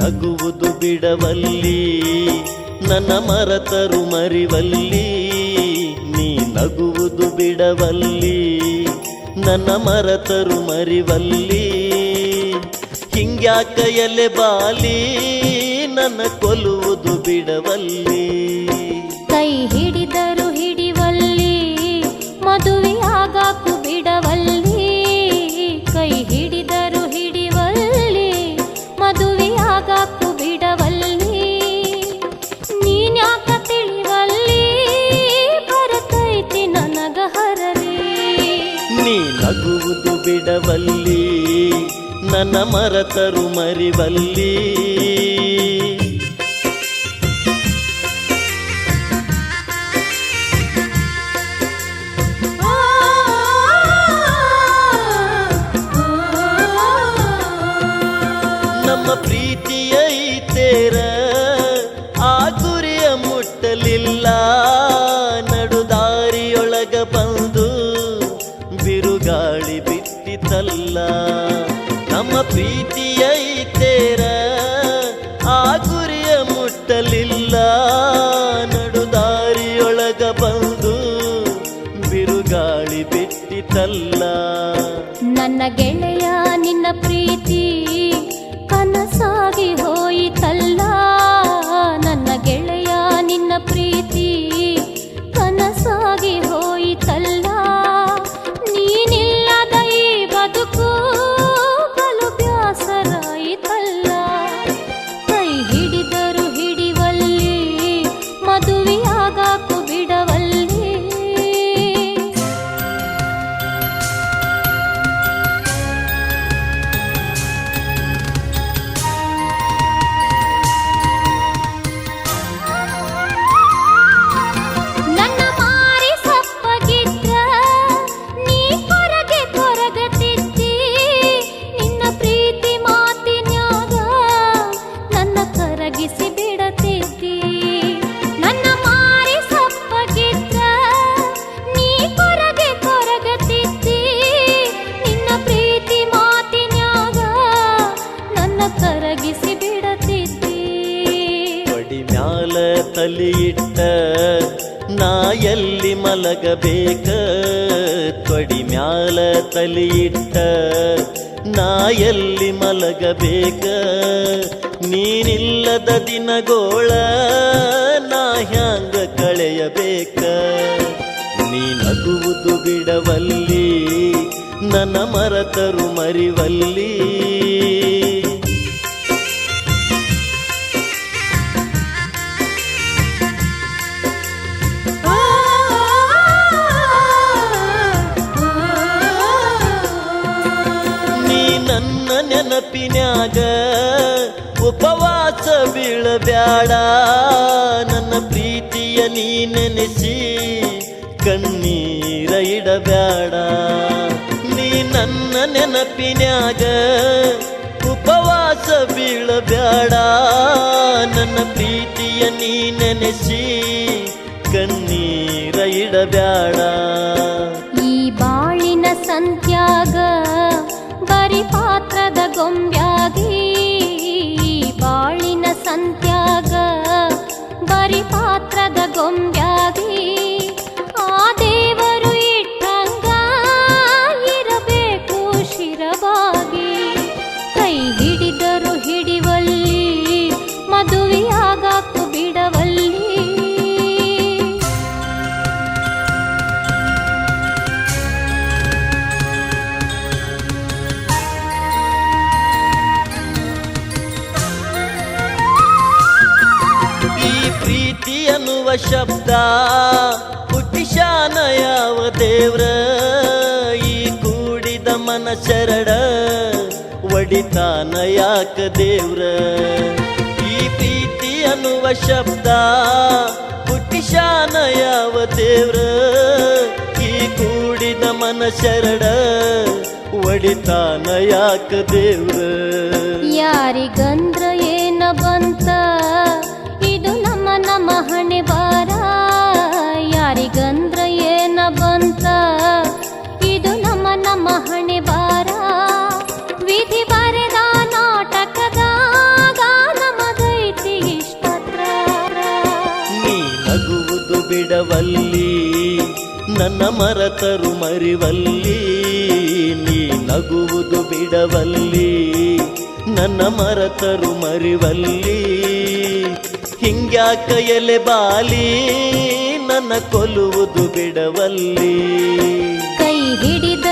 ನಗುವುದು ಬಿಡವಲ್ಲಿ ನನ್ನ ಮರೆತರು ಮರಿವಲ್ಲಿ. ನೀ ನಗುವುದು ಬಿಡವಲ್ಲಿ ನನ್ನ ಮರೆತರು ಮರಿವಲ್ಲಿ. ಹಿಂಗ್ಯಾಕ ಎಲೆ ಬಾಲಿ ನನ್ನ ಕೊಲ್ಲುವುದು ಬಿಡವಲ್ಲಿ. ಕೈ ಹಿಡಿದರು ಹಿಡಿವಲ್ಲಿ ಮದುವೆಯಾಗಾಕು ಬಿಡವಲ್ಲಿ. ಕೈ ಹಿಡಿದರು ಹಿಡಿವಲ್ಲಿ ಮದುವೆಯಾಗಾಕು ಬಿಡವಲ್ಲಿ. ನೀನ್ಯಾಕ ತಿಳಿವಲ್ಲಿ ಬರತೈತಿ ನನಗ ಹರಲಿ. ನೀ ನಗುವುದು ಬಿಡವಲ್ಲಿ ನನ್ನ ಮರೆತರು ಮರಿವಲ್ಲಿ. ನಮ್ಮ ಪ್ರೀತಿಯ ಐತೇರ ಆ ಗುರಿಯ ಮುಟ್ಟಲಿಲ್ಲ. ನಡುದಾರಿಯೊಳಗ ಬಂದು ಬಿರುಗಾಳಿ ಬಿಟ್ಟಿತಲ್ಲ. ನಮ್ಮ ಪ್ರೀತಿಯ ಐತೇರ ಆ ಗುರಿಯ ಮುಟ್ಟಲಿಲ್ಲ. ನಡುದಾರಿಯೊಳಗ ಬಂದು ಬಿರುಗಾಳಿ ಬಿಟ್ಟಿತಲ್ಲ. ನನ್ನ ಗೆಳೆಯ ನಿನ್ನ ಪ್ರೀತಿ ಕನಸಾಗಿ ಹೋಯಿತಲ್ಲ. ನನ್ನ ಗೆಳೆಯ ನಿನ್ನ ಪ್ರೀತಿ ಕನಸಾಗಿ ಹೋಯಿತಲ್ಲ. ನೀನಿಲ್ಲದ ಈ ಬದುಕು ಬಲು ಬ್ಯಾಸರಾಯಿತಲ್ಲ. ಕೈ ಹಿಡಿದರು ಹಿಡಿವಲ್ಲಿ ಮದುವೆಯಾಗಾಕು ಬಿಡವಲ್ಲಿ. ತಲಿಯಿಟ್ಟ ನಾ ಎಲ್ಲಿ ಮಲಗಬೇಕ. ತೊಡಿ ಮ್ಯಾಲ ತಲಿಯಿಟ್ಟ ನಾ ಎಲ್ಲಿ ಮಲಗಬೇಕ. ನೀನಿಲ್ಲದ ದಿನಗೋಳ ನಾ ಹ್ಯಾಂಗ ಕಳೆಯಬೇಕ. ನೀ ನಗುವುದು ಬಿಡವಲ್ಲಿ ನನ್ನ ಮರೆತರು ಮರಿವಲ್ಲಿ. ನೆನಪಿನ್ಯಾಗ ಉಪವಾಸ ಬೀಳಬ್ಯಾಡ. ನನ್ನ ಪ್ರೀತಿಯ ನೀ ನೆನೆಸಿ ಕಣ್ಣೀರ ಇಡಬ್ಯಾಡ. ನೀ ನನ್ನ ನೆನಪಿನ್ಯಾಗ ಉಪವಾಸ ಬೀಳಬ್ಯಾಡ. ನನ್ನ ಪ್ರೀತಿಯ ನೀ ನೆನೆಸಿ ಕಣ್ಣೀರ ಇಡಬ್ಯಾಡ. ಈ ಬಾಳಿನ ಸಂತ್ಯಾಗ ಬರಿ ಪಾತ್ರದ ಗೊಂಬ್ಯಾಗಿ. ಬಾಳಿನ ಸಂತ್ಯಾಗ ಬರಿ ಪಾತ್ರದ ಗೊಂಬ್ಯಾಗಿ. ಆ ದೇವರು ಇಟ್ಟಂಗ ಇರಬೇಕು ಶಿರವಾಗಿ. ಕೈ ಹಿಡಿದರು ಹಿಡಿವಲ್ಲಿ ಮದುವೆಯಾಗಾಕು ಬಿಡವಲ್ಲಿ. ಪ್ರೀತಿ ಅನ್ನುವ ಶಬ್ದ ಹುಟ್ಟಿಶಾನ ಯಾವ ದೇವ್ರ. ಈ ಕೂಡಿದ ಮನಶರಡ ಒಡಿತಾನ ಯಾಕ ದೇವ್ರ. ಈ ಪ್ರೀತಿ ಅನ್ನುವ ಶಬ್ದ ಹುಟ್ಟಿಶಾನ ಯಾವ ದೇವ್ರ. ಈ ಕೂಡಿದ ಮನಶರಡ ಒಡಿತಾನ ಯಾಕ ದೇವ್ರ. ಯಾರಿಗಂದ್ರ ಏನ ಬಂತ ಇದು ನಮ್ಮ ಹಣೆ ಬಾರ. ಯಾರಿಗಂದ್ರ ಏನ ಬಂತ ಇದು ನಮ್ಮ ಹಣೆ ಬಾರ. ವಿಧಿ ಬರೆದ ನಾಟಕದಾಗ ಬಿಡವಲ್ಲಿ ನನ್ನ ಮರತರು ಮರಿವಲ್ಲಿ ನೀ ನಗುವುದು ಬಿಡವಲ್ಲಿ ನನ್ನ ಮರತರು ಮರಿವಲ್ಲಿ ಹಿಂಗ್ಯಾಕ ಎಲೆ ಬಾಲಿ ನನ್ನ ಕೊಲ್ಲುವುದು ಬಿಡವಲ್ಲಿ ಕೈ ಹಿಡಿದ